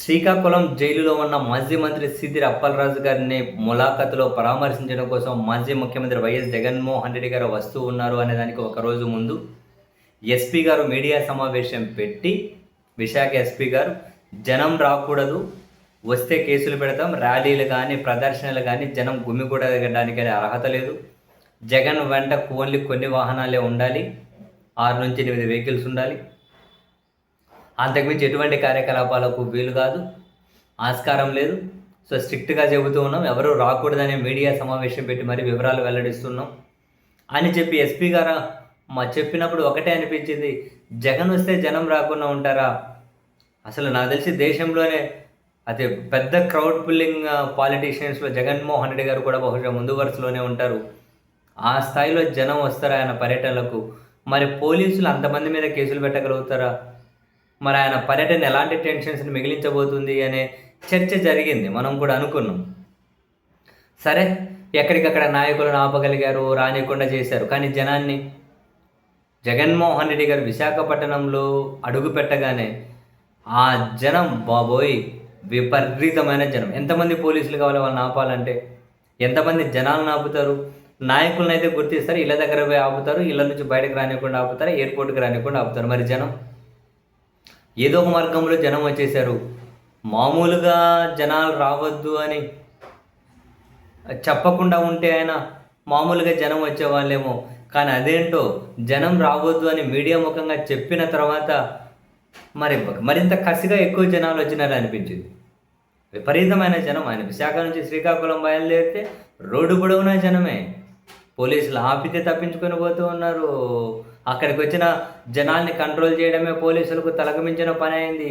శ్రీకాకుళం జైలులో ఉన్న మాజీ మంత్రి సిద్దిరి అప్పలరాజు గారిని ములాఖతులో పరామర్శించడం కోసం మాజీ ముఖ్యమంత్రి వైఎస్ జగన్మోహన్ రెడ్డి గారు వస్తూ ఉన్నారు అనే దానికి ఒకరోజు ముందు ఎస్పీ గారు మీడియా సమావేశం పెట్టి, విశాఖ ఎస్పీ గారు జనం రాకూడదు, వస్తే కేసులు పెడతాం, ర్యాలీలు కానీ ప్రదర్శనలు కానీ జనం గుమిగూడడానికి అర్హత లేదు, జగన్ వెంట ఓన్లీ కొన్ని వాహనాలే ఉండాలి, 6 నుంచి 8 వెహికల్స్ ఉండాలి, అంతకుమించి ఎటువంటి కార్యకలాపాలకు వీలు కాదు, ఆస్కారం లేదు. సో స్ట్రిక్ట్గా చెబుతూ ఉన్నాం, ఎవరు రాకూడదనే మీడియా సమావేశం పెట్టి మరి వివరాలు వెల్లడిస్తున్నాం అని చెప్పి ఎస్పీ గారు చెప్పినప్పుడు ఒకటే అనిపించింది, జగన్ వస్తే జనం రాకుండా ఉంటారా? అసలు నాకు తెలిసి దేశంలోనే అతి పెద్ద క్రౌడ్ పుల్లింగ్ పాలిటీషియన్స్లో జగన్మోహన్ రెడ్డి గారు కూడా బహుశా ముందు వరుసలోనే ఉంటారు. ఆ స్థాయిలో జనం వస్తారా ఆయన పర్యటనలకు? మరి పోలీసులు అంతమంది మీద కేసులు పెట్టగలుగుతారా? మరి ఆయన పర్యటన ఎలాంటి టెన్షన్స్ని మిగిలించబోతుంది అనే చర్చ జరిగింది, మనం కూడా అనుకున్నాం. సరే, ఎక్కడికక్కడ నాయకులను ఆపగలిగారు, రానియకుండా చేశారు. కానీ జనాన్ని జగన్మోహన్ రెడ్డి గారు విశాఖపట్నంలో అడుగు పెట్టగానే ఆ జనం బాబోయ్ విపరీతమైన జనం. ఎంతమంది పోలీసులు కావాలి వాళ్ళని ఆపాలంటే? ఎంతమంది జనాలను ఆపుతారు? నాయకులను అయితే గుర్తిస్తారు, ఇళ్ళ దగ్గర పోయి ఆపుతారు, ఇళ్ళ నుంచి బయటకు రానియకుండా ఆపుతారు, ఎయిర్పోర్ట్కి రానియకుండా ఆపుతారు. మరి జనం ఏదో ఒక మార్గంలో జనం వచ్చేసారు. మామూలుగా జనాలు రావద్దు అని చెప్పకుండా ఉంటే ఆయన మామూలుగా జనం వచ్చేవాళ్ళేమో, కానీ అదేంటో జనం రావద్దు అని మీడియా ముఖంగా చెప్పిన తర్వాత మరింత కసిగా ఎక్కువ జనాలు వచ్చినారు అనిపించింది. విపరీతమైన జనం. ఆయన విశాఖ నుంచి శ్రీకాకుళం బయలుదేరితే రోడ్డు పొడవునా జనమే. పోలీసులు ఆపితే తప్పించుకొని పోతూ ఉన్నారు. అక్కడికి వచ్చిన జనాల్ని కంట్రోల్ చేయడమే పోలీసులకు తలకమించిన పని అయింది.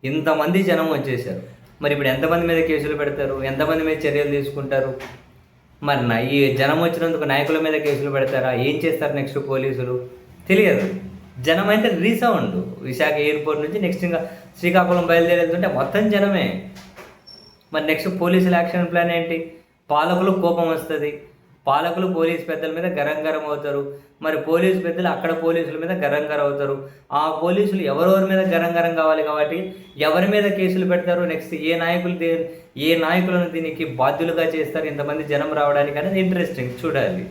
ఇంతమంది జనం వచ్చేసారు. మరి ఇప్పుడు ఎంతమంది మీద కేసులు పెడతారు? ఎంతమంది మీద చర్యలు తీసుకుంటారు? మరి ఈ జనం వచ్చినందుకు నాయకుల మీద కేసులు పెడతారా? ఏం చేస్తారు నెక్స్ట్ పోలీసులు? తెలియదు. జనం అయితే రీసౌండ్. విశాఖ ఎయిర్పోర్ట్ నుంచి నెక్స్ట్ ఇంకా శ్రీకాకుళం బయలుదేరుతుంటే మొత్తం జనమే. మరి నెక్స్ట్ పోలీసుల యాక్షన్ ప్లాన్ ఏంటి? పాలకులు కోపం వస్తుంది, పాలకులు పోలీసు పెద్దల మీద గరం అవుతారు. మరి పోలీసు పెద్దలు అక్కడ పోలీసుల మీద గరం అవుతారు. ఆ పోలీసులు ఎవరెవరి మీద గరం కావాలి కాబట్టి ఎవరి మీద కేసులు పెడతారు? నెక్స్ట్ ఏ నాయకులను దీనికి బాధ్యులుగా చేస్తారు ఇంతమంది జనం రావడానికి అనేది ఇంట్రెస్టింగ్, చూడాలి.